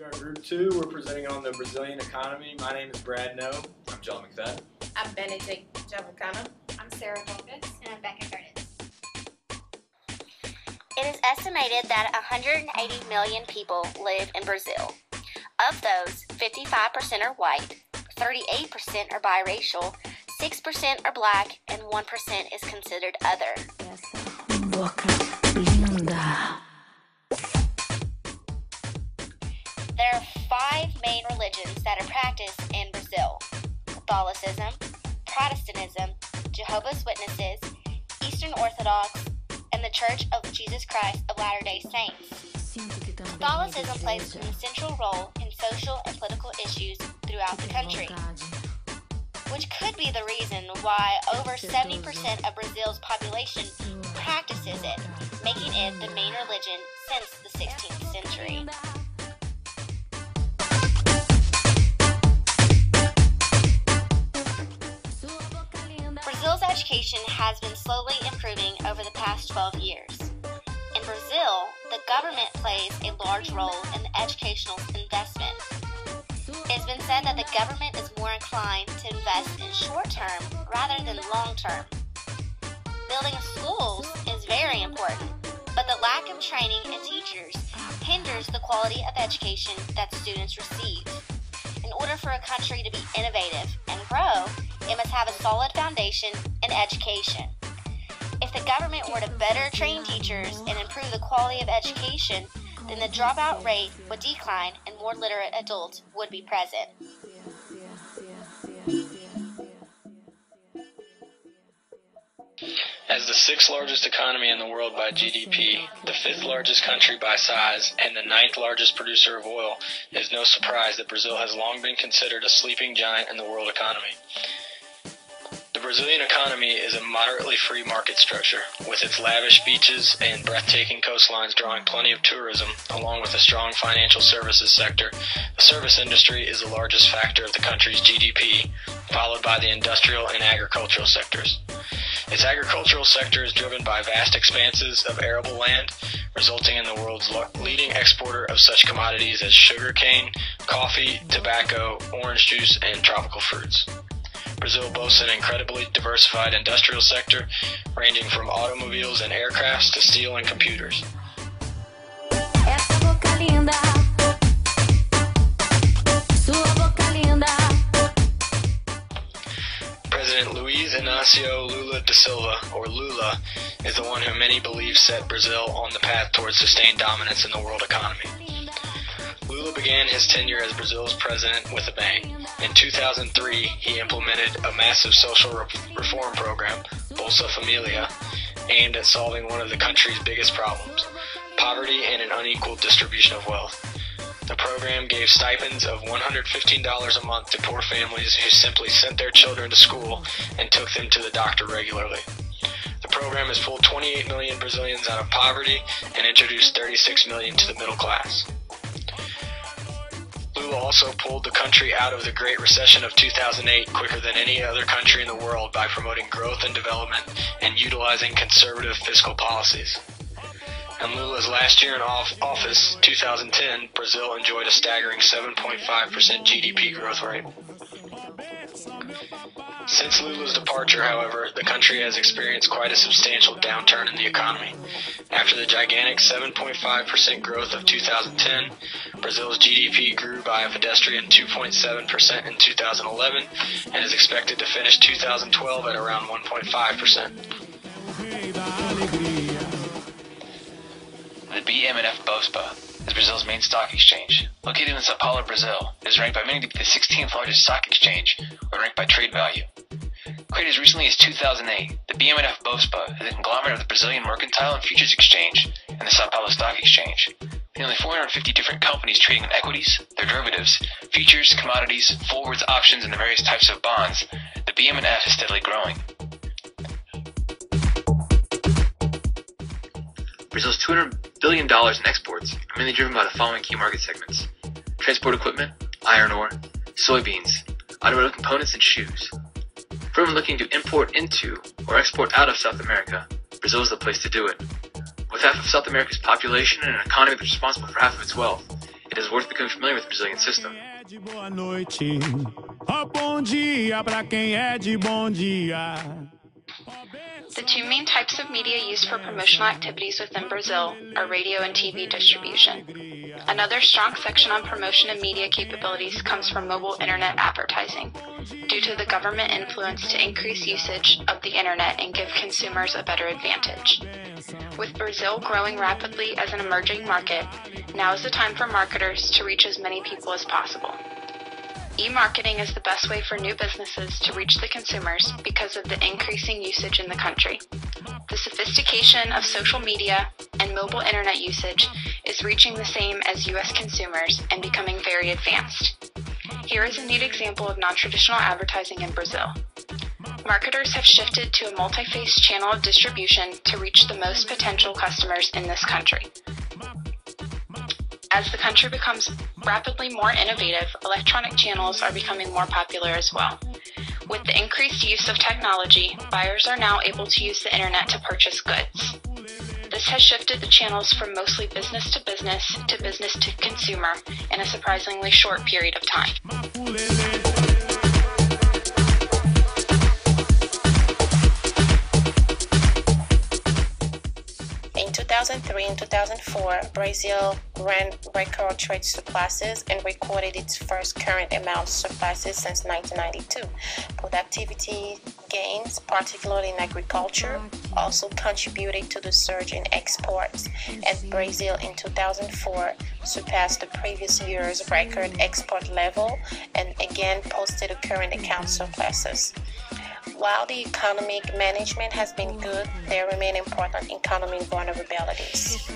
We are Group 2. We're presenting on the Brazilian economy. My name is Brad No. I'm John McFadden. I'm Benedict Javucana. I'm Sarah Bogus. And I'm Becca Curtis. It is estimated that 180 million people live in Brazil. Of those, 55% are white, 38% are biracial, 6% are black, and 1% is considered other. There are 5 main religions that are practiced in Brazil: Catholicism, Protestantism, Jehovah's Witnesses, Eastern Orthodox, and the Church of Jesus Christ of Latter-day Saints. Catholicism plays an essential role in social and political issues throughout the country, which could be the reason why over 70% of Brazil's population practices it, making it the main religion since the 16th century. Brazil's education has been slowly improving over the past 12 years. In Brazil, the government plays a large role in the educational investment. It has been said that the government is more inclined to invest in short-term rather than long-term. Building schools is very important, but the lack of training and teachers hinders the quality of education that students receive. In order for a country to be innovative and grow, it must have a solid foundation in education. If the government were to better train teachers and improve the quality of education, then the dropout rate would decline and more literate adults would be present. As the 6th largest economy in the world by GDP, the 5th largest country by size, and the 9th largest producer of oil, it is no surprise that Brazil has long been considered a sleeping giant in the world economy. The Brazilian economy is a moderately free market structure, with its lavish beaches and breathtaking coastlines drawing plenty of tourism, along with a strong financial services sector. The service industry is the largest factor of the country's GDP, followed by the industrial and agricultural sectors. Its agricultural sector is driven by vast expanses of arable land, resulting in the world's leading exporter of such commodities as sugarcane, coffee, tobacco, orange juice, and tropical fruits. Brazil boasts an incredibly diversified industrial sector, ranging from automobiles and aircrafts to steel and computers. President Luiz Inácio Lula da Silva, or Lula, is the one who many believe set Brazil on the path towards sustained dominance in the world economy. Lula began his tenure as Brazil's president with a bang. In 2003, he implemented a massive social reform program, Bolsa Familia, aimed at solving one of the country's biggest problems: poverty and an unequal distribution of wealth. The program gave stipends of $115 a month to poor families who simply sent their children to school and took them to the doctor regularly. The program has pulled 28 million Brazilians out of poverty and introduced 36 million to the middle class. Lula also pulled the country out of the Great Recession of 2008 quicker than any other country in the world by promoting growth and development and utilizing conservative fiscal policies. In Lula's last year in office, 2010, Brazil enjoyed a staggering 7.5% GDP growth rate. Since Lula's departure, however, the country has experienced quite a substantial downturn in the economy. After the gigantic 7.5% growth of 2010, Brazil's GDP grew by a pedestrian 2.7% in 2011 and is expected to finish 2012 at around 1.5%. The BM&F Bovespa is Brazil's main stock exchange. Located in Sao Paulo, Brazil, it is ranked by many to be the 16th largest stock exchange, when ranked by trade value. Created as recently as 2008, the BM&F Bovespa is a conglomerate of the Brazilian Mercantile and Futures Exchange and the Sao Paulo Stock Exchange. With nearly 450 different companies trading in equities, their derivatives, futures, commodities, forwards, options, and the various types of bonds, the BM&F is steadily growing. Brazil's $200 billion in exports are mainly driven by the following key market segments: transport equipment, iron ore, soybeans, automotive components, and shoes. For everyone looking to import into or export out of South America, Brazil is the place to do it. With half of South America's population and an economy that's responsible for half of its wealth, it is worth becoming familiar with the Brazilian system. Boa noite. Ó, bom dia pra quem é de bom dia. The two main types of media used for promotional activities within Brazil are radio and TV distribution. Another strong section on promotion and media capabilities comes from mobile internet advertising, due to the government influence to increase usage of the internet and give consumers a better advantage. With Brazil growing rapidly as an emerging market, now is the time for marketers to reach as many people as possible. E-marketing is the best way for new businesses to reach the consumers because of the increasing usage in the country. The sophistication of social media and mobile internet usage is reaching the same as US consumers and becoming very advanced. Here is a neat example of non-traditional advertising in Brazil. Marketers have shifted to a multi-phase channel of distribution to reach the most potential customers in this country. As the country becomes rapidly more innovative, electronic channels are becoming more popular as well. With the increased use of technology, buyers are now able to use the internet to purchase goods. This has shifted the channels from mostly business to business to consumer in a surprisingly short period of time. In 2003 and 2004, Brazil ran record trade surpluses and recorded its first current amount surpluses since 1992. Productivity gains, particularly in agriculture, also contributed to the surge in exports, as Brazil in 2004 surpassed the previous year's record export level and again posted a current account surpluses. While the economic management has been good, there remain important economic vulnerabilities.